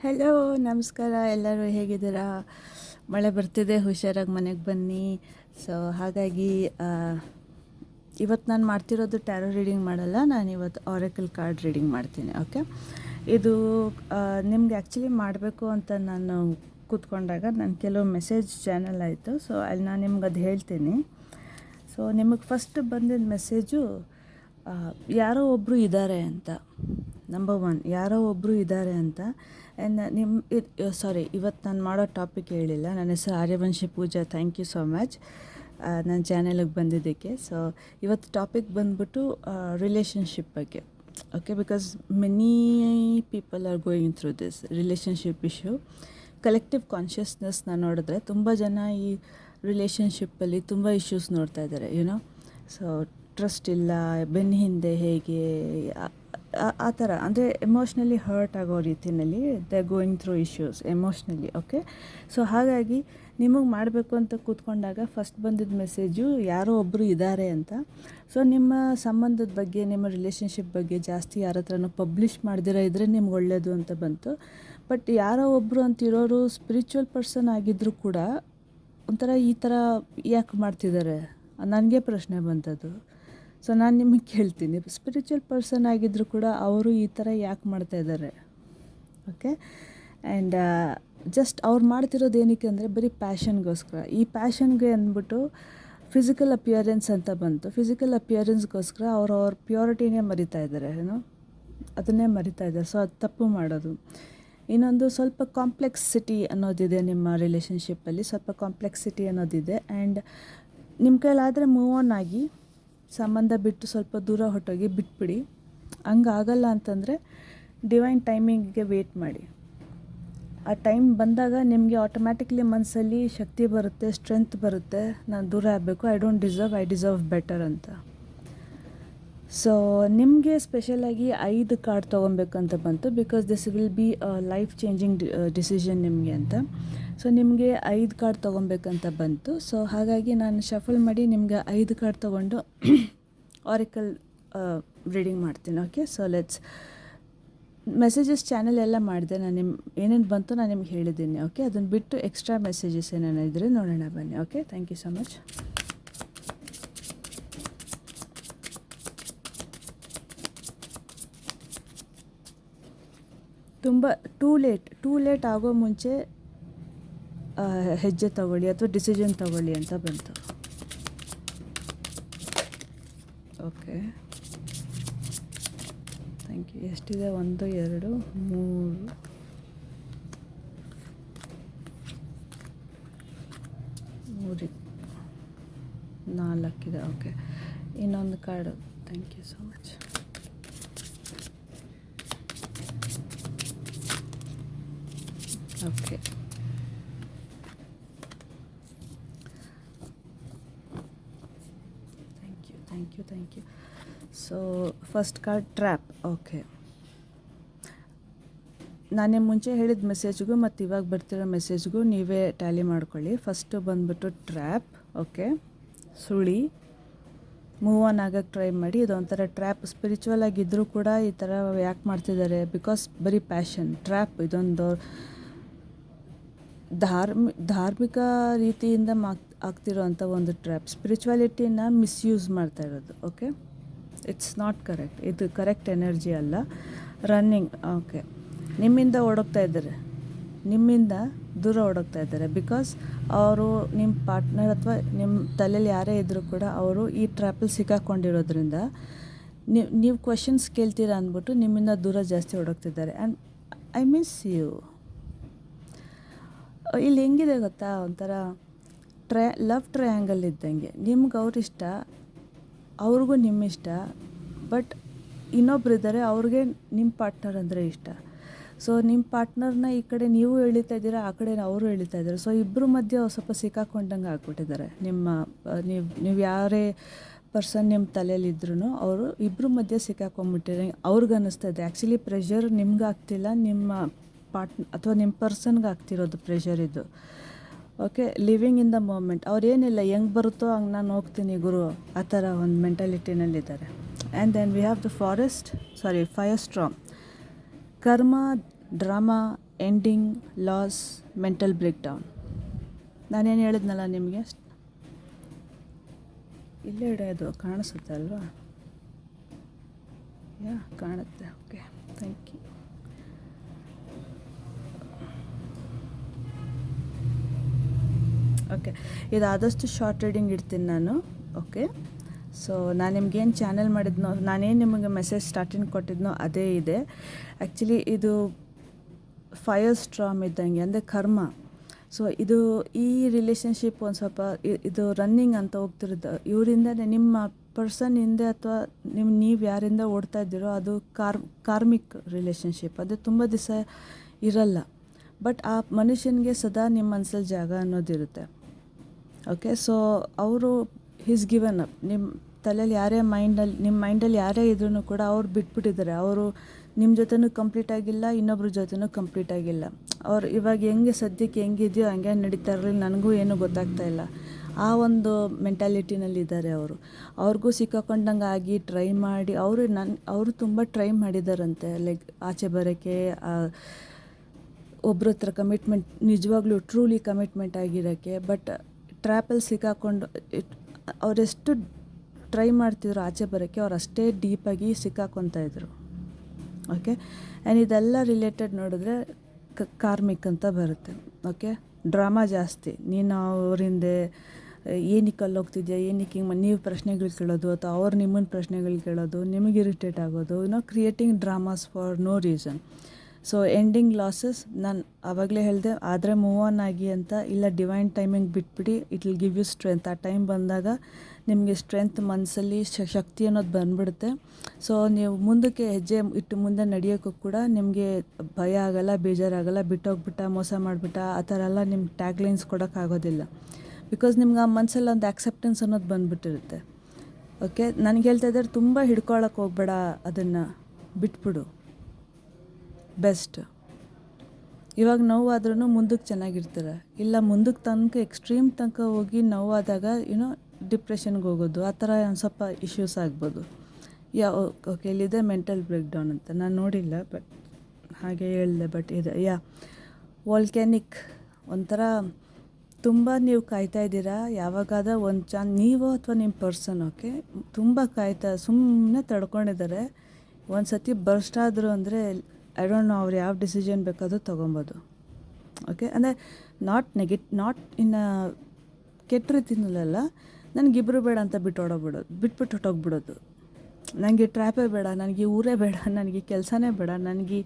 Hello, ನಮಸ್ಕಾರ. ಎಲ್ಲರೂ ಹೇಗಿದ್ದೀರಾ? ಮಳೆ ಬರ್ತಿದೆ, ಹುಷಾರಾಗಿ ಮನೆಗೆ ಬನ್ನಿ. ಸೊ ಹಾಗಾಗಿ ಇವತ್ತು ನಾನು ಮಾಡ್ತಿರೋದು ಟ್ಯಾರೋ ರೀಡಿಂಗ್ ಮಾಡಲ್ಲ, ನಾನು ಇವತ್ತು ಆರೆಕಲ್ ಕಾರ್ಡ್ ರೀಡಿಂಗ್ ಮಾಡ್ತೀನಿ. ಓಕೆ, ಇದು ನಿಮ್ಗೆ ಆ್ಯಕ್ಚುಲಿ ಮಾಡಬೇಕು ಅಂತ ನಾನು ಕೂತ್ಕೊಂಡಾಗ ನನ್ನ ಕೆಲವು ಮೆಸೇಜ್ ಚಾನಲ್ ಆಯಿತು. ಸೊ ಅಲ್ಲಿ ನಾನು ನಿಮ್ಗೆ ಅದು ಹೇಳ್ತೀನಿ. ಸೊ ನಿಮಗೆ ಫಸ್ಟ್ ಬಂದಿದ್ದ ಮೆಸೇಜು ಯಾರೋ ಒಬ್ಬರು ಇದ್ದಾರೆ ಅಂತ. ನಂಬರ್ 1, ಯಾರೋ ಒಬ್ಬರು ಇದ್ದಾರೆ ಅಂತ. ಇವತ್ತು ನಾನು ಮಾಡೋ ಟಾಪಿಕ್ ಹೇಳಿಲ್ಲ. ನನ್ನ ಹೆಸರು Aryavanshi Pooja. Thank you so much ನನ್ನ ಚಾನೆಲಿಗೆ ಬಂದಿದ್ದಕ್ಕೆ. ಸೊ ಇವತ್ತು ಟಾಪಿಕ್ ಬಂದ್ಬಿಟ್ಟು ರಿಲೇಷನ್ಶಿಪ್ ಬಗ್ಗೆ. Okay, because many people are going through this relationship issue. Collective ಕಾನ್ಷಿಯಸ್ನೆಸ್ನ ನೋಡಿದ್ರೆ ತುಂಬ ಜನ ಈ ರಿಲೇಷನ್ಶಿಪ್ಪಲ್ಲಿ ತುಂಬ ಇಶ್ಯೂಸ್ ನೋಡ್ತಾ ಇದ್ದಾರೆ. ಯುನೋ, ಸೊ ಟ್ರಸ್ಟ್ ಇಲ್ಲ, ಬೆನ್ನ ಹಿಂದೆ ಹೇಗೆ, ಆ ಥರ ಅಂದರೆ ಎಮೋಷ್ನಲಿ ಹರ್ಟ್ ಆಗೋ ರೀತಿಯಲ್ಲಿ they going through issues emotionally. Okay, so ಹಾಗಾಗಿ ನಿಮಗೆ ಮಾಡಬೇಕು ಅಂತ ಕೂತ್ಕೊಂಡಾಗ ಫಸ್ಟ್ ಬಂದಿದ್ದ ಮೆಸೇಜು ಯಾರೋ ಒಬ್ಬರು ಇದ್ದಾರೆ ಅಂತ. ಸೊ ನಿಮ್ಮ ಸಂಬಂಧದ ಬಗ್ಗೆ, ನಿಮ್ಮ ರಿಲೇಷನ್ಶಿಪ್ ಬಗ್ಗೆ ಜಾಸ್ತಿ ಯಾರ ಹತ್ರನೂ ಪಬ್ಲಿಷ್ ಮಾಡ್ದಿರ ಇದ್ದರೆ ನಿಮ್ಗೆ ಒಳ್ಳೆಯದು ಅಂತ ಬಂತು. ಬಟ್ ಯಾರೋ ಒಬ್ಬರು ಅಂತಿರೋರು ಸ್ಪಿರಿಚುವಲ್ ಪರ್ಸನ್ ಆಗಿದ್ದರೂ ಕೂಡ ಒಂಥರ ಈ ಥರ ಯಾಕೆ ಮಾಡ್ತಿದ್ದಾರೆ, ನನಗೆ ಪ್ರಶ್ನೆ ಬಂತದ್ದು. ಸೊ ನಾನು ನಿಮಗೆ ಕೇಳ್ತೀನಿ, ಸ್ಪಿರಿಚುವಲ್ ಪರ್ಸನ್ ಆಗಿದ್ದರೂ ಕೂಡ ಅವರು ಈ ಥರ ಯಾಕೆ ಮಾಡ್ತಾಯಿದ್ದಾರೆ? ಓಕೆ, ಆ್ಯಂಡ್ ಜಸ್ಟ್ ಅವ್ರು ಮಾಡ್ತಿರೋದು ಏನಕ್ಕೆ ಅಂದರೆ ಬರೀ ಪ್ಯಾಷನ್ಗೋಸ್ಕರ. ಈ ಪ್ಯಾಷನ್ಗೆ ಅಂದ್ಬಿಟ್ಟು ಫಿಸಿಕಲ್ ಅಪಿಯರೆನ್ಸ್ ಅಂತ ಬಂತು. ಫಿಸಿಕಲ್ ಅಪಿಯರೆನ್ಸ್ಗೋಸ್ಕರ ಅವ್ರ ಪ್ಯೂರಿಟಿನೇ ಮರಿತಾ ಇದ್ದಾರೆ, ಏನೋ ಅದನ್ನೇ ಮರಿತಾ ಇದ್ದಾರೆ. ಸೊ ಅದು ತಪ್ಪು ಮಾಡೋದು. ಇನ್ನೊಂದು ಸ್ವಲ್ಪ ಕಾಂಪ್ಲೆಕ್ಸಿಟಿ ಅನ್ನೋದಿದೆ ನಿಮ್ಮ ರಿಲೇಷನ್ಶಿಪ್ಪಲ್ಲಿ, ಸ್ವಲ್ಪ ಕಾಂಪ್ಲೆಕ್ಸಿಟಿ ಅನ್ನೋದಿದೆ. ಆ್ಯಂಡ್ ನಿಮ್ಮ ಕೈಲಾದರೆ ಮೂವ್ ಆನ್ ಆಗಿ ಸಂಬಂಧ ಬಿಟ್ಟು ಸ್ವಲ್ಪ ದೂರ ಹೊಟ್ಟೋಗಿ ಬಿಟ್ಬಿಡಿ. ಹಂಗಾಗಲ್ಲ ಅಂತಂದರೆ ಡಿವೈನ್ ಟೈಮಿಂಗಿಗೆ ವೇಟ್ ಮಾಡಿ. ಆ ಟೈಮ್ ಬಂದಾಗ ನಿಮಗೆ ಆಟೋಮ್ಯಾಟಿಕ್ಲಿ ಮನಸ್ಸಲ್ಲಿ ಶಕ್ತಿ ಬರುತ್ತೆ, ಸ್ಟ್ರೆಂತ್ ಬರುತ್ತೆ. ನಾನು ದೂರ ಆಗಬೇಕು, ಐ ಡಿಸರ್ವ್ ಬೆಟರ್ ಅಂತ. ಸೊ ನಿಮಗೆ ಸ್ಪೆಷಲಾಗಿ 5 ಕಾರ್ಡ್ ತೊಗೊಬೇಕಂತ ಬಂತು, because this will be life changing decision ನಿಮಗೆ ಅಂತ. ಸೊ ನಿಮಗೆ 5 ಕಾರ್ಡ್ ತೊಗೊಬೇಕಂತ ಬಂತು. ಸೊ ಹಾಗಾಗಿ ನಾನು ಶಫಲ್ ಮಾಡಿ ನಿಮಗೆ 5 ಕಾರ್ಡ್ ತೊಗೊಂಡು ಆರಿಕಲ್ ರೀಡಿಂಗ್ ಮಾಡ್ತೀನಿ. Okay, so let's messages channel ಎಲ್ಲ ಮಾಡಿದೆ ನಾನು. ಏನೇನು ಬಂತು ನಾನು ನಿಮ್ಗೆ ಹೇಳಿದ್ದೀನಿ. ಓಕೆ, ಅದನ್ನು ಬಿಟ್ಟು ಎಕ್ಸ್ಟ್ರಾ ಮೆಸೇಜಸ್ ಏನೇನು ಇದ್ದರೆ ನೋಡೋಣ ಬನ್ನಿ. Okay, thank you so much. ತುಂಬ ಟೂ ಲೇಟ್ ಆಗೋ ಮುಂಚೆ ಹೆಜ್ಜೆ ತಗೊಳ್ಳಿ ಅಥವಾ ಡಿಸಿಷನ್ ತಗೊಳ್ಳಿ ಅಂತ ಬಂತು. Okay, thank you. ಎಷ್ಟಿದೆ? 1 2 3 4 ಇದೆ. ಓಕೆ, ಇನ್ನೊಂದು card. Thank you so much. Okay, thank you. So first card trap. Okay, ನಾನೇ ಮುಂಚೆ ಹೇಳಿದ ಮೆಸೇಜ್ಗೂ ಮತ್ತು ಇವಾಗ ಬರ್ತಿರೋ ಮೆಸೇಜ್ಗೂ ನೀವೇ ಟ್ಯಾಲಿ ಮಾಡ್ಕೊಳ್ಳಿ. ಫಸ್ಟು ಬಂದ್ಬಿಟ್ಟು ಟ್ರ್ಯಾಪ್. ಓಕೆ, ಸುಳಿ. ಮೂವ್ ಆನ್ ಆಗೋಕ್ಕೆ ಟ್ರೈ ಮಾಡಿ. ಇದೊಂಥರ ಟ್ರ್ಯಾಪ್. ಸ್ಪಿರಿಚುವಲ್ ಆಗಿದ್ದರೂ ಕೂಡ ಈ ಥರ ಯಾಕೆ ಮಾಡ್ತಿದ್ದಾರೆ? ಬಿಕಾಸ್ ಬರೀ ಪ್ಯಾಷನ್. ಟ್ರ್ಯಾಪ್ ಇದೊಂದು ಧಾರ್ಮಿಕ ರೀತಿಯಿಂದ ಆಗ್ತಿರೋ ಅಂಥ ಒಂದು ಟ್ರ್ಯಾಪ್. ಸ್ಪಿರಿಚುವಾಲಿಟಿನ ಮಿಸ್ಯೂಸ್ ಮಾಡ್ತಾ ಇರೋದು. Okay, it's not correct. ಇದು ಕರೆಕ್ಟ್ ಎನರ್ಜಿ ಅಲ್ಲ. ರನ್ನಿಂಗ್. ಓಕೆ, ನಿಮ್ಮಿಂದ ಓಡೋಗ್ತಾ ಇದ್ದಾರೆ, ನಿಮ್ಮಿಂದ ದೂರ ಓಡೋಗ್ತಾ ಇದ್ದಾರೆ. ಬಿಕಾಸ್ ಅವರು ನಿಮ್ಮ ಪಾರ್ಟ್ನರ್ ಅಥವಾ ನಿಮ್ಮ ತಲೆಯಲ್ಲಿ ಯಾರೇ ಇದ್ದರೂ ಕೂಡ ಅವರು ಈ ಟ್ರ್ಯಾಪಲ್ಲಿ ಸಿಕ್ಕಾಕೊಂಡಿರೋದ್ರಿಂದ ನೀವು ಕ್ವೆಶನ್ಸ್ ಕೇಳ್ತೀರಾ ಅಂದ್ಬಿಟ್ಟು ನಿಮ್ಮಿಂದ ದೂರ ಜಾಸ್ತಿ ಓಡೋಗ್ತಿದ್ದಾರೆ. And I miss you. ಇಲ್ಲಿ ಹೆಂಗಿದೆ ಗೊತ್ತಾ, ಒಂಥರ ಲವ್ ಟ್ರಯಾಂಗಲ್ ಇದ್ದಂಗೆ. ನಿಮ್ಗೆ ಅವ್ರಿಷ್ಟ, ಅವ್ರಿಗೂ ನಿಮ್ಮಿಷ್ಟ. ಬಟ್ ಇನ್ನೊಬ್ರು ಇದ್ದಾರೆ, ಅವ್ರಿಗೆ ನಿಮ್ಮ ಪಾರ್ಟ್ನರ್ ಅಂದರೆ ಇಷ್ಟ. ಸೊ ನಿಮ್ಮ ಪಾರ್ಟ್ನರ್ನ ಈ ಕಡೆ ನೀವು ಎಳಿತಾ ಇದ್ದೀರಾ, ಆ ಕಡೆ ಅವರು ಎಳಿತಾ ಇದ್ದಾರೆ. ಸೊ ಇಬ್ಬರು ಮಧ್ಯೆ ಸ್ವಲ್ಪ ಸಿಕ್ಕಾಕೊಂಡಂಗೆ ಆಗ್ಬಿಟ್ಟಿದ್ದಾರೆ. ನೀವು ಯಾರೇ ಪರ್ಸನ್ ನಿಮ್ಮ ತಲೆಯಲ್ಲಿದ್ರೂ ಅವರು ಇಬ್ಬರು ಮಧ್ಯೆ ಸಿಕ್ಕಾಕೊಂಡ್ಬಿಟ್ಟಿದ್ರೆ ಅವ್ರಿಗೆ ಅನ್ನಿಸ್ತಾ ಇದೆ. ಆ್ಯಕ್ಚುಲಿ ಪ್ರೆಷರ್ ನಿಮ್ಗೆ ಆಗ್ತಿಲ್ಲ, ನಿಮ್ಮ ಅಥವಾ ನಿಮ್ಮ ಪರ್ಸನ್ಗೆ ಆಗ್ತಿರೋದು ಪ್ರೆಷರ್ ಇದು. Okay, living in the moment. ಅವ್ರೇನಿಲ್ಲ, ಹೆಂಗೆ ಬರುತ್ತೋ ಹಂಗೆ ನಾನು ಹೋಗ್ತೀನಿ ಗುರು, ಆ ಥರ ಒಂದು ಮೆಂಟಾಲಿಟಿನಲ್ಲಿದ್ದಾರೆ. And then we have the fire storm. Karma, drama ending, loss, mental breakdown. ನಾನೇನು ಹೇಳಿದ್ನಲ್ಲ ನಿಮಗೆ, ಇಲ್ಲೇ ಇಡೋದು ಕಾಣಿಸುತ್ತೆ ಅಲ್ವಾ? ಕಾಣುತ್ತೆ. Okay, thank you. ಓಕೆ, ಇದಾದಷ್ಟು ಶಾರ್ಟ್ ರೀಡಿಂಗ್ ಇಡ್ತೀನಿ ನಾನು. ಓಕೆ, ಸೊ ನಾನು ನಿಮ್ಗೇನು ಚಾನೆಲ್ ಮಾಡಿದ್ನೋ, ನಾನೇನು ನಿಮಗೆ ಮೆಸೇಜ್ ಸ್ಟಾರ್ಟಿಂಗ್ ಕೊಟ್ಟಿದ್ನೋ ಅದೇ ಇದೆ. ಆ್ಯಕ್ಚುಲಿ ಇದು ಫೈರ್ ಸ್ಟ್ರಾಮ್ ಇದ್ದಂಗೆ, ಅಂದರೆ ಕರ್ಮ. ಸೊ ಇದು ಈ ರಿಲೇಷನ್ಶಿಪ್ ಒಂದು ಸ್ವಲ್ಪ ಇದು ರನ್ನಿಂಗ್ ಅಂತ ಹೋಗ್ತಿರೋದು ಇವರಿಂದನೇ, ನಿಮ್ಮ ಪರ್ಸನ್ ಹಿಂದೆ ಅಥವಾ ನೀವು ಯಾರಿಂದ ಓಡ್ತಾ ಇದ್ದೀರೋ ಅದು ಕಾರ್ಮಿಕ್ ರಿಲೇಷನ್ಶಿಪ್. ಅದು ತುಂಬ ದಿವಸ ಇರಲ್ಲ, ಬಟ್ ಆ ಮನುಷ್ಯನಿಗೆ ಸದಾ ನಿಮ್ಮ ಮನಸ್ಸಲ್ಲಿ ಜಾಗ ಅನ್ನೋದಿರುತ್ತೆ. ಓಕೆ, ಸೊ ಅವರು ಈಸ್ ಗಿವನ್ ಅಪ್. ನಿಮ್ಮ ತಲೆಯಲ್ಲಿ ಯಾರೇ ನಿಮ್ಮ ಮೈಂಡಲ್ಲಿ ಯಾರೇ ಇದ್ರೂ ಕೂಡ ಅವ್ರು ಬಿಟ್ಬಿಟ್ಟಿದ್ದಾರೆ. ಅವರು ನಿಮ್ಮ ಜೊತೆನೂ ಕಂಪ್ಲೀಟ್ ಆಗಿಲ್ಲ, ಇನ್ನೊಬ್ರ ಜೊತೆನೂ ಕಂಪ್ಲೀಟ್ ಆಗಿಲ್ಲ. ಅವ್ರು ಇವಾಗ ಹೆಂಗೆ ಸದ್ಯಕ್ಕೆ ಹೆಂಗಿದೆಯೋ ಹಂಗೆ ನಡೀತಾ ಇರಲಿಲ್ಲ, ನನಗೂ ಏನೂ ಗೊತ್ತಾಗ್ತಾ ಇಲ್ಲ, ಆ ಒಂದು ಮೆಂಟಾಲಿಟಿನಲ್ಲಿದ್ದಾರೆ ಅವರು. ಅವ್ರಿಗೂ ಸಿಕ್ಕಾಕೊಂಡಂಗೆ ಆಗಿ ಟ್ರೈ ಮಾಡಿ ಅವರು ತುಂಬ ಟ್ರೈ ಮಾಡಿದಾರಂತೆ, ಲೈಕ್ ಆಚೆ ಬರೋಕ್ಕೆ, ಒಬ್ಬರ ಹತ್ರ ಕಮಿಟ್ಮೆಂಟ್, ನಿಜವಾಗ್ಲೂ ಟ್ರೂಲಿ ಕಮಿಟ್ಮೆಂಟ್ ಆಗಿರೋಕ್ಕೆ. ಬಟ್ ಟ್ರ್ಯಾಪಲ್ಲಿ ಸಿಕ್ಕಾಕೊಂಡು ಅವರೆಷ್ಟು ಟ್ರೈ ಮಾಡ್ತಿದ್ರು ಆಚೆ ಬರೋಕ್ಕೆ, ಅವ್ರು ಅಷ್ಟೇ ಡೀಪಾಗಿ ಸಿಕ್ಕಾಕೊತಾಯಿದ್ರು. ಓಕೆ, ಆ್ಯಂಡ್ ಇದೆಲ್ಲ ರಿಲೇಟೆಡ್ ನೋಡಿದ್ರೆ ಕಾರ್ಮಿಕ್ ಅಂತ ಬರುತ್ತೆ. ಓಕೆ, ಡ್ರಾಮಾ ಜಾಸ್ತಿ. ನೀನು ಅವರಿಂದೆ ಏನಕ್ಕೆ ಅಲ್ಲಿ ಹೋಗ್ತಿದ್ಯಾ, ಏನಕ್ಕೆ ಹಿಂಗೆ ನೀವು ಪ್ರಶ್ನೆಗಳು ಕೇಳೋದು, ಅಥವಾ ಅವ್ರು ನಿಮ್ಮನ್ನು ಪ್ರಶ್ನೆಗಳು ಕೇಳೋದು, ನಿಮಗೆ ಇರಿಟೇಟ್ ಆಗೋದು, creating dramas for no reason. So ending losses, ನಾನು ಆವಾಗಲೇ ಹೇಳಿದೆ, ಆದರೆ ಮೂವ್ ಆನ್ ಆಗಿ ಅಂತ. ಇಲ್ಲ, ಡಿವೈನ್ ಟೈಮಿಂಗ್ ಬಿಟ್ಬಿಡಿ, it will give you strength. ಆ ಟೈಮ್ ಬಂದಾಗ ನಿಮಗೆ ಸ್ಟ್ರೆಂತ್, ಮನಸ್ಸಲ್ಲಿ ಶಕ್ತಿ ಅನ್ನೋದು ಬಂದ್ಬಿಡುತ್ತೆ. ಸೊ ನೀವು ಮುಂದಕ್ಕೆ ಹೆಜ್ಜೆ ಇಟ್ಟು ಮುಂದೆ ನಡೆಯೋಕ್ಕೂ ಕೂಡ ನಿಮಗೆ ಭಯ ಆಗಲ್ಲ, ಬೇಜಾರಾಗಲ್ಲ. ಬಿಟ್ಟೋಗ್ಬಿಟ್ಟ, ಮೋಸ ಮಾಡಿಬಿಟ್ಟ, ಆ ಥರ ಎಲ್ಲ ನಿಮ್ಗೆ ಟ್ಯಾಗ್ಲೈನ್ಸ್ ಕೊಡೋಕ್ಕಾಗೋದಿಲ್ಲ. ಬಿಕಾಸ್ ನಿಮ್ಗೆ ಆ ಮನಸ್ಸಲ್ಲಿ ಒಂದು ಆಕ್ಸೆಪ್ಟೆನ್ಸ್ ಅನ್ನೋದು ಬಂದುಬಿಟ್ಟಿರುತ್ತೆ. ಓಕೆ, ನನಗೆ ಹೇಳ್ತಾ ಇದ್ದಾರೆ, ತುಂಬ ಹಿಡ್ಕೊಳಕ್ಕೆ ಹೋಗ್ಬೇಡ, ಅದನ್ನು ಬಿಟ್ಬಿಡು, ಬೆಸ್ಟ್. ಇವಾಗ ನೋವಾದ್ರೂ ಮುಂದಕ್ಕೆ ಚೆನ್ನಾಗಿರ್ತಾರೆ. ಇಲ್ಲ, ಮುಂದಕ್ಕೆ ತನಕ ಎಕ್ಸ್ಟ್ರೀಮ್ ತನಕ ಹೋಗಿ ನೋವಾದಾಗ ಡಿಪ್ರೆಷನ್ಗೆ ಹೋಗೋದು, ಆ ಥರ ಒಂದು ಸ್ವಲ್ಪ ಇಶ್ಯೂಸ್ ಆಗ್ಬೋದು. ಓಕೆ, ಇಲ್ಲಿದೆ ಮೆಂಟಲ್ ಬ್ರೇಕ್ ಡೌನ್ ಅಂತ. ನಾನು ನೋಡಿಲ್ಲ, ಬಟ್ ಹಾಗೆ ಹೇಳಿದೆ. ಬಟ್ ಇದೆ ವಾಲ್ಕ್ಯಾನಿಕ್ ಒಂಥರ ತುಂಬ ನೀವು ಕಾಯ್ತಾ ಇದ್ದೀರಾ, ಯಾವಾಗಾದ ಒಂದು ನೀವು ಅಥವಾ ನಿಮ್ಮ ಪರ್ಸನ್, ಓಕೆ, ತುಂಬ ಸುಮ್ಮನೆ ತಡ್ಕೊಂಡಿದ್ದಾರೆ. ಒಂದು ಸತಿ ಬರ್ಸ್ಟ್ ಆದರು ಅಂದರೆ ಐ ಡೋಂಟ್ ನೋ ಅವ್ರು ಯಾವ ಡಿಸಿಷನ್ ಬೇಕಾದರೂ ತೊಗೊಬೋದು. ಓಕೆ, ಅಂದರೆ ನಾಟ್ ಇನ್ ಕೆಟ್ಟ ರೀತಿನಲ್ಲ, ನನಗಿಬ್ಬರು ಬೇಡ ಅಂತ ಬಿಟ್ಬಿಟ್ಟು ಹೊಟ್ಟೋಗ್ಬಿಡೋದು. ನನಗೆ ಟ್ರ್ಯಾಪೇ ಬೇಡ, ನನಗೆ ಊರೇ ಬೇಡ, ನನಗೆ ಕೆಲಸನೇ ಬೇಡ, ನನಗೆ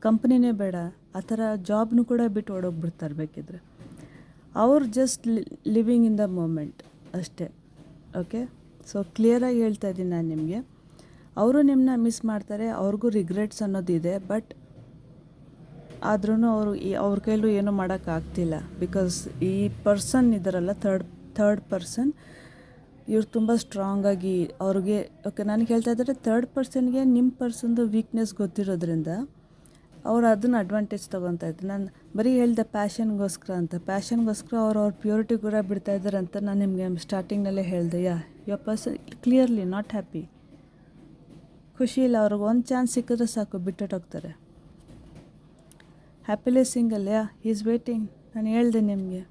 ಕಂಪ್ನಿನೇ ಬೇಡ, ಆ ಥರ ಜಾಬ್ನು ಕೂಡ ಬಿಟ್ಟು ಓಡೋಗ್ಬಿಡ್ತಾರೆ ಬೇಕಿದ್ರೆ. ಅವ್ರು just living in the moment ಅಷ್ಟೇ. ಓಕೆ, ಸೊ ಕ್ಲಿಯರಾಗಿ ಹೇಳ್ತಾ ಇದ್ದೀನಿ ನಾನು ನಿಮಗೆ. ಅವರು ನಿಮ್ಮನ್ನ ಮಿಸ್ ಮಾಡ್ತಾರೆ, ಅವ್ರಿಗೂ ರಿಗ್ರೆಟ್ಸ್ ಅನ್ನೋದಿದೆ. ಬಟ್ ಆದ್ರೂ ಅವ್ರ ಕೈಲೂ ಏನೂ ಮಾಡೋಕ್ಕಾಗ್ತಿಲ್ಲ. ಬಿಕಾಸ್ ಈ ಪರ್ಸನ್ ಇದ್ದಾರಲ್ಲ, ಥರ್ಡ್ ಪರ್ಸನ್, ಇವ್ರು ತುಂಬ ಸ್ಟ್ರಾಂಗಾಗಿ ಅವ್ರಿಗೆ. ಓಕೆ, ನನಗೆ ಹೇಳ್ತಾ ಇದ್ದಾರೆ, ಥರ್ಡ್ ಪರ್ಸನ್ಗೆ ನಿಮ್ಮ ಪರ್ಸನ್ದು ವೀಕ್ನೆಸ್ ಗೊತ್ತಿರೋದ್ರಿಂದ ಅವ್ರು ಅದನ್ನು ಅಡ್ವಾಂಟೇಜ್ ತೊಗೊತಾ ಇದ್ದಾರೆ. ನಾನು ಬರೀ ಹೇಳಿದೆ ಪ್ಯಾಷನ್ಗೋಸ್ಕರ ಅಂತ. ಪ್ಯಾಷನ್ಗೋಸ್ಕರ ಅವ್ರ ಪ್ಯೂರಿಟಿ ಕೂಡ ಬಿಡ್ತಾ ಇದ್ದಾರೆ ಅಂತ ನಾನು ನಿಮಗೆ ಸ್ಟಾರ್ಟಿಂಗ್ನಲ್ಲೇ ಹೇಳಿದೆ. Your person clearly not happy, ಖುಷಿ ಇಲ್ಲ. ಅವ್ರಿಗೆ ಒಂದು ಚಾನ್ಸ್ ಸಿಕ್ಕಿದ್ರೆ ಸಾಕು, ಬಿಟ್ಟುಟ್ಟೋಗ್ತಾರೆ. Happily single, is waiting. ನಾನು ಹೇಳಿದೆ ನಿಮಗೆ,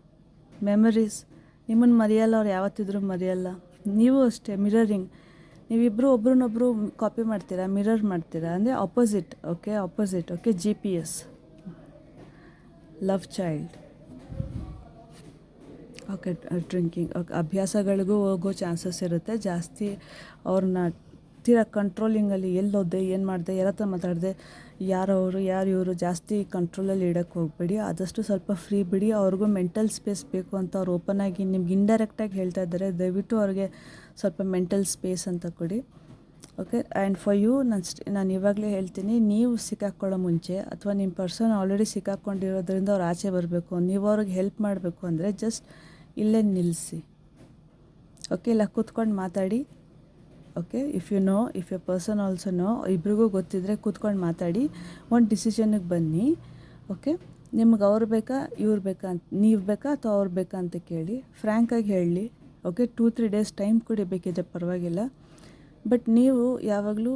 ಮೆಮರೀಸ್ ನಿಮ್ಮನ್ನು ಮರೆಯಲ್ಲ, ಅವ್ರು ಯಾವತ್ತಿದ್ರೂ ಮರೆಯಲ್ಲ. ನೀವು ಅಷ್ಟೇ, ಮಿರರಿಂಗ್. ನೀವಿಬ್ಬರು ಒಬ್ರನ್ನೊಬ್ಬರು ಕಾಪಿ ಮಾಡ್ತೀರಾ, ಮಿರರ್ ಮಾಡ್ತೀರಾ, ಅಂದರೆ opposite. Okay, GPS, love child. Okay, drinking. Okay, ಅಭ್ಯಾಸಗಳಿಗೂ ಹೋಗೋ ಚಾನ್ಸಸ್ ಇರುತ್ತೆ ಜಾಸ್ತಿ. ಅವ್ರನ್ನ ತೀರಾ ಕಂಟ್ರೋಲಿಂಗಲ್ಲಿ, ಎಲ್ಲೋದೆ, ಏನು ಮಾಡಿದೆ, ಯಾರ ಹತ್ರ ಮಾತಾಡಿದೆ, ಯಾರು ಇವರು, ಜಾಸ್ತಿ ಕಂಟ್ರೋಲಲ್ಲಿ ಇಡೋಕ್ಕೆ ಹೋಗಬೇಡಿ. ಆದಷ್ಟು ಸ್ವಲ್ಪ ಫ್ರೀ ಬಿಡಿ. ಅವ್ರಿಗೂ ಮೆಂಟಲ್ ಸ್ಪೇಸ್ ಬೇಕು ಅಂತ ಅವ್ರು ಓಪನ್ ಆಗಿ ನಿಮ್ಗೆ ಇಂಡೈರೆಕ್ಟಾಗಿ ಹೇಳ್ತಾ ಇದ್ದಾರೆ. ದಯವಿಟ್ಟು ಅವ್ರಿಗೆ ಸ್ವಲ್ಪ ಮೆಂಟಲ್ ಸ್ಪೇಸ್ ಅಂತ ಕೊಡಿ. ಓಕೆ, ಆ್ಯಂಡ್ ಫಾರ್ ಯು ನಾನು ಇವಾಗಲೇ ಹೇಳ್ತೀನಿ, ನೀವು ಸಿಕ್ಕಾಕೊಳ್ಳೋ ಮುಂಚೆ, ಅಥವಾ ನಿಮ್ಮ ಪರ್ಸನ್ ಆಲ್ರೆಡಿ ಸಿಕ್ಕಾಕೊಂಡಿರೋದ್ರಿಂದ ಅವ್ರು ಆಚೆ ಬರಬೇಕು, ನೀವು ಅವ್ರಿಗೆ ಹೆಲ್ಪ್ ಮಾಡಬೇಕು ಅಂದರೆ ಜಸ್ಟ್ ಇಲ್ಲೇ ನಿಲ್ಲಿಸಿ. ಓಕೆ, ಇಲ್ಲ ಕೂತ್ಕೊಂಡು ಮಾತಾಡಿ. Okay, if you person also know, ಇಬ್ರಿಗೂ ಗೊತ್ತಿದ್ದರೆ ಕೂತ್ಕೊಂಡು ಮಾತಾಡಿ, ಒಂದು ಡಿಸಿಷನ್ಗೆ ಬನ್ನಿ. ಓಕೆ, ನಿಮ್ಗೆ ಅವ್ರು ಬೇಕಾ, ಇವ್ರು ಬೇಕಾ ಅಂತ, ನೀವು ಬೇಕಾ ಅಥವಾ ಅವ್ರು ಬೇಕಾ ಅಂತ ಕೇಳಿ, ಫ್ರ್ಯಾಂಕಾಗಿ ಹೇಳಿ. ಓಕೆ, 2-3 ಡೇಸ್ ಟೈಮ್ ಕೊಡಿ, ಬೇಕಿದ್ರೆ ಪರವಾಗಿಲ್ಲ. ಬಟ್ ನೀವು ಯಾವಾಗಲೂ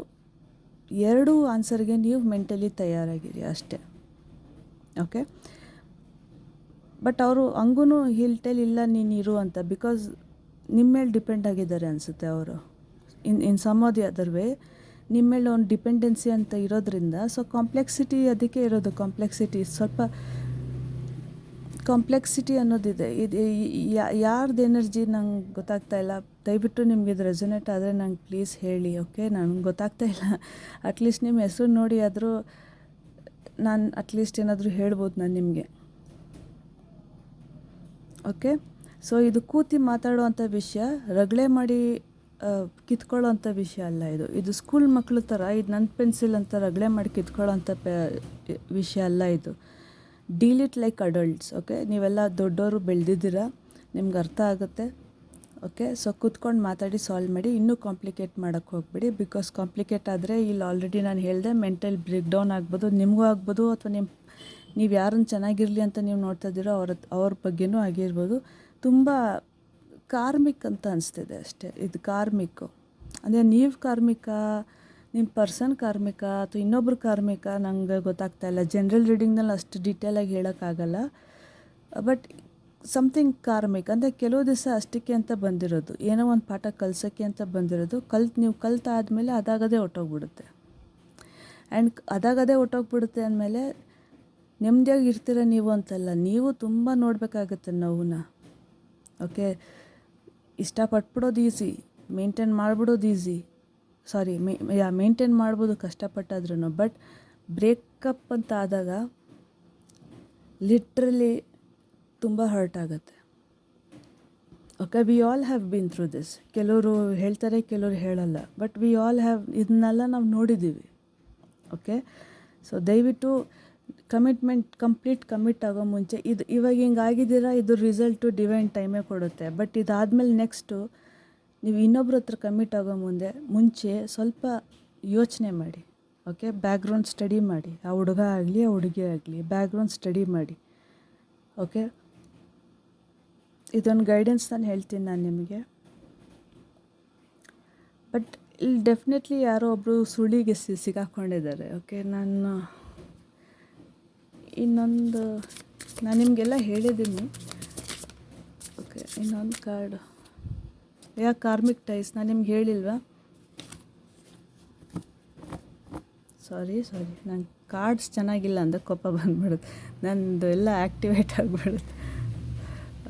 ಎರಡೂ ಆನ್ಸರ್ಗೆ ನೀವು ಮೆಂಟಲಿ ತಯಾರಾಗಿರಿ ಅಷ್ಟೇ. ಓಕೆ. ಬಟ್ ಅವರು ಹಂಗೂ ಹೇಳ್ಟೆಲ್ ಇಲ್ಲ ನೀನು ಇರು ಅಂತ, ಬಿಕಾಸ್ ನಿಮ್ಮ ಮೇಲೆ ಡಿಪೆಂಡ್ ಆಗಿದ್ದಾರೆ ಅನಿಸುತ್ತೆ ಅವರು. In some of the other way ನಿಮ್ಮ ಮೇಲೆ ಒಂದು ಡಿಪೆಂಡೆನ್ಸಿ ಅಂತ ಇರೋದ್ರಿಂದ, ಸೊ ಕಾಂಪ್ಲೆಕ್ಸಿಟಿ ಅದಕ್ಕೆ ಇರೋದು. ಕಾಂಪ್ಲೆಕ್ಸಿಟಿ ಅನ್ನೋದಿದೆ. ಇದು ಯಾರ್ದು ಎನರ್ಜಿ ನಂಗೆ ಗೊತ್ತಾಗ್ತಾ ಇಲ್ಲ. ದಯವಿಟ್ಟು ನಿಮ್ಗೆ ಇದು ರೆಸೊನೇಟ್ ಆದರೆ ನಂಗೆ ಪ್ಲೀಸ್ ಹೇಳಿ. ಓಕೆ, ನನಗೆ ಗೊತ್ತಾಗ್ತಾ ಇಲ್ಲ. ಅಟ್ಲೀಸ್ಟ್ ನಿಮ್ಮ ಹೆಸರು ನೋಡಿ ಆದರೂ ನಾನು ಅಟ್ಲೀಸ್ಟ್ ಏನಾದರೂ ಹೇಳ್ಬೋದು ನಾನು ನಿಮಗೆ. ಓಕೆ, ಸೊ ಇದು ಕೂತಿ ಮಾತಾಡೋವಂಥ ವಿಷಯ, ರಗಳೆ ಮಾಡಿ ಕಿತ್ಕೊಳ್ಳೋವಂಥ ವಿಷಯ ಅಲ್ಲ ಇದು ಸ್ಕೂಲ್ ಮಕ್ಕಳು ಥರ ಇದು ನನ್ನ ಪೆನ್ಸಿಲ್ ಅಂತ ರಗಳೆ ಮಾಡಿ ಕಿತ್ಕೊಳ್ಳೋವಂಥ ವಿಷಯ ಅಲ್ಲ ಇದು. Deal it like adults. Okay, ನೀವೆಲ್ಲ ದೊಡ್ಡವರು, ಬೆಳೆದಿದ್ದೀರಾ, ನಿಮ್ಗೆ ಅರ್ಥ ಆಗುತ್ತೆ. ಓಕೆ, ಸೊ ಕೂತ್ಕೊಂಡು ಮಾತಾಡಿ ಸಾಲ್ವ್ ಮಾಡಿ. ಇನ್ನೂ ಕಾಂಪ್ಲಿಕೇಟ್ ಮಾಡೋಕ್ಕೆ ಹೋಗ್ಬಿಡಿ, ಬಿಕಾಸ್ ಕಾಂಪ್ಲಿಕೇಟ್ ಆದರೆ ಇಲ್ಲಿ ಆಲ್ರೆಡಿ ನಾನು ಹೇಳಿದೆ ಮೆಂಟಲ್ ಬ್ರೇಕ್ ಡೌನ್ ಆಗ್ಬೋದು, ನಿಮಗೂ ಆಗ್ಬೋದು, ಅಥವಾ ನೀವು ಯಾರನ್ನು ಚೆನ್ನಾಗಿರಲಿ ಅಂತ ನೀವು ನೋಡ್ತಾ ಇದ್ದೀರೋ ಅವ್ರ ಬಗ್ಗೆನೂ ಆಗಿರ್ಬೋದು. ತುಂಬ ಕಾರ್ಮಿಕ್ ಅಂತ ಅನಿಸ್ತಿದೆ ಅಷ್ಟೇ. ಇದು ಕಾರ್ಮಿಕ್ಕು ಅಂದರೆ ನೀವು ಕಾರ್ಮಿಕ, ನಿಮ್ಮ ಪರ್ಸನ್ ಕಾರ್ಮಿಕ ಅಥವಾ ಇನ್ನೊಬ್ರು ಕಾರ್ಮಿಕ, ನಂಗೆ ಗೊತ್ತಾಗ್ತಾ ಇಲ್ಲ. ಜನರಲ್ ರೀಡಿಂಗ್ನಲ್ಲಿ ಅಷ್ಟು ಡೀಟೇಲಾಗಿ ಹೇಳೋಕ್ಕಾಗಲ್ಲ. ಬಟ್ ಸಮಥಿಂಗ್ ಕಾರ್ಮಿಕ್ ಅಂದರೆ ಕೆಲವು ದಿವಸ ಅಷ್ಟಕ್ಕೆ ಅಂತ ಬಂದಿರೋದು, ಏನೋ ಒಂದು ಪಾಠ ಕಲ್ಸೋಕ್ಕೆ ಅಂತ ಬಂದಿರೋದು. ನೀವು ಕಲ್ತಾದ್ಮೇಲೆ ಅದಾಗದೇ ಹೊಟ್ಟೋಗ್ಬಿಡುತ್ತೆ. ಆ್ಯಂಡ್ ಅದಾಗದೇ ಹೊಟ್ಟೋಗ್ಬಿಡುತ್ತೆ ಅಂದಮೇಲೆ ನೆಮ್ಮದಿಯಾಗಿ ಇರ್ತೀರ ನೀವು ಅಂತಲ್ಲ, ನೀವು ತುಂಬ ನೋಡಬೇಕಾಗತ್ತೆ ನೋವನ್ನ. ಓಕೆ, ಇಷ್ಟಪಟ್ಬಿಡೋದು ಈಸಿ, ಮೇಂಟೈನ್ ಮಾಡಿಬಿಡೋದು ಈಸಿ. ಮೇಂಟೈನ್ ಮಾಡ್ಬೋದು ಕಷ್ಟಪಟ್ಟಾದ್ರೂ. ಬಟ್ ಬ್ರೇಕಪ್ ಅಂತ ಆದಾಗ ಲಿಟ್ರಲಿ ತುಂಬ ಹರ್ಟ್ ಆಗುತ್ತೆ. Okay, we all have been through this. ಕೆಲವರು ಹೇಳ್ತಾರೆ, ಕೆಲವರು ಹೇಳಲ್ಲ. ಬಟ್ ವಿ ಆಲ್ ಹ್ಯಾವ್, ಇದನ್ನೆಲ್ಲ ನಾವು ನೋಡಿದ್ದೀವಿ. ಓಕೆ, ಸೊ ದಯವಿಟ್ಟು ಕಂಪ್ಲೀಟ್ ಕಮಿಟ್ ಆಗೋ ಮುಂಚೆ ಇವಾಗ ಹಿಂಗೆ ಆಗಿದ್ದೀರಾ, ಇದು ರಿಸಲ್ಟು ಡಿವೈನ್ ಟೈಮೇ ಕೊಡುತ್ತೆ. ಬಟ್ ಇದಾದಮೇಲೆ ನೆಕ್ಸ್ಟು ನೀವು ಇನ್ನೊಬ್ರ ಹತ್ರ ಕಮಿಟ್ ಆಗೋ ಮುಂಚೆ ಸ್ವಲ್ಪ ಯೋಚನೆ ಮಾಡಿ. ಓಕೆ, ಬ್ಯಾಕ್ಗ್ರೌಂಡ್ ಸ್ಟಡಿ ಮಾಡಿ. ಆ ಹುಡುಗ ಆಗಲಿ ಆ ಹುಡುಗಿ ಆಗಲಿ ಬ್ಯಾಕ್ಗ್ರೌಂಡ್ ಸ್ಟಡಿ ಮಾಡಿ. ಓಕೆ, ಇದೊಂದು ಗೈಡೆನ್ಸ್ ನಾನು ಹೇಳ್ತೀನಿ ನಾನು ನಿಮಗೆ. ಬಟ್ ಇಲ್ಲಿ ಡೆಫಿನೆಟ್ಲಿ ಯಾರೋ ಒಬ್ಬರು ಸುಳಿಗೆ ಸಿಗಾಕೊಂಡಿದ್ದಾರೆ. ಓಕೆ, ನಾನು ನಿಮಗೆಲ್ಲ ಹೇಳಿದ್ದೀನಿ. ಓಕೆ, ಇನ್ನೊಂದು ಕಾರ್ಡು ಕಾರ್ಮಿಕ್ ಟೈಸ್ ನಾನು ನಿಮ್ಗೆ ಹೇಳಿಲ್ವಾ? ಸಾರಿ ನಂಗೆ ಕಾರ್ಡ್ಸ್ ಚೆನ್ನಾಗಿಲ್ಲ ಅಂದರೆ ಕೋಪ ಬಂದುಬಿಡುತ್ತೆ, ನಂದು ಎಲ್ಲ ಆ್ಯಕ್ಟಿವೇಟ್ ಆಗಿಬಿಡುತ್ತೆ.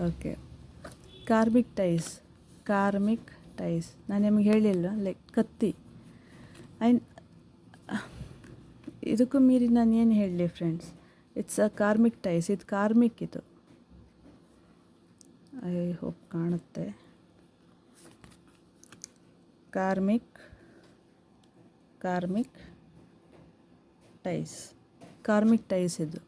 ಓಕೆ, ಕಾರ್ಮಿಕ್ ಟೈಸ್ ನಾನು ನಿಮ್ಗೆ ಹೇಳಿಲ್ವಾ? Like Katti. ಆ್ಯಂಡ್ ಇದಕ್ಕೂ ಮೀರಿ ನಾನು ಏನು ಹೇಳಲಿ friends, it's a karmic ties. ಇದು ಕಾರ್ಮಿಕ್, ಇದು ಐ ಹೋಪ್ ಕಾಣುತ್ತೆ. ಕಾರ್ಮಿಕ್ ಟೈಸ್ ಇದು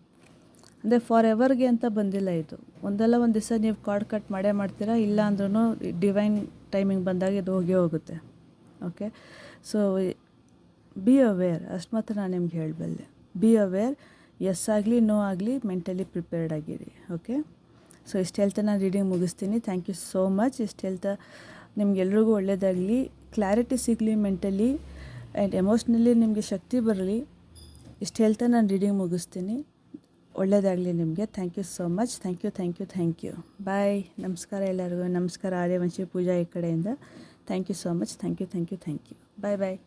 ಅಂದರೆ ಫಾರ್ ಎವರ್ಗೆ ಅಂತ ಬಂದಿಲ್ಲ. ಇದು ಒಂದಲ್ಲ ಒಂದು ದಿವಸ ನೀವು ಕಾರ್ಡ್ ಕಟ್ ಮಾಡ್ತೀರಾ, ಇಲ್ಲ ಅಂದ್ರೂ ಡಿವೈನ್ ಟೈಮಿಂಗ್ ಬಂದಾಗ ಇದು ಹೋಗುತ್ತೆ. ಓಕೆ, ಸೊ ಬಿ ಅವೇರ್, ಅಷ್ಟು ಮಾತ್ರ ನಾನು ನಿಮ್ಗೆ ಹೇಳಬಲ್ಲೆ. ಬಿ ಅವೇರ್, ಎಸ್ ಆಗಲಿ ನೋ ಆಗಲಿ ಮೆಂಟಲಿ ಪ್ರಿಪೇರ್ಡ್ ಆಗಿರಿ. ಓಕೆ, ಸೊ ಇಷ್ಟು ಹೇಳ್ತಾ ನಾನು ರೀಡಿಂಗ್ ಮುಗಿಸ್ತೀನಿ. Thank you so much. ಇಷ್ಟು ಹೇಳ್ತಾ ನಿಮ್ಗೆಲ್ರಿಗೂ ಒಳ್ಳೆಯದಾಗಲಿ, ಕ್ಲಾರಿಟಿ ಸಿಗಲಿ ಮೆಂಟಲಿ ಆ್ಯಂಡ್ ಎಮೋಷ್ನಲಿ, ನಿಮಗೆ ಶಕ್ತಿ ಬರಲಿ. ಇಷ್ಟು ಹೇಳ್ತಾ ನಾನು ರೀಡಿಂಗ್ ಮುಗಿಸ್ತೀನಿ. ಒಳ್ಳೆಯದಾಗಲಿ ನಿಮಗೆ. Thank you so much. Thank you. Bye. ನಮಸ್ಕಾರ ಎಲ್ಲರಿಗೂ. ನಮಸ್ಕಾರ ಆರ್ಯವಂಶಿ ಪೂಜಾ ಈ ಕಡೆಯಿಂದ. Thank you so much. Thank you. Bye.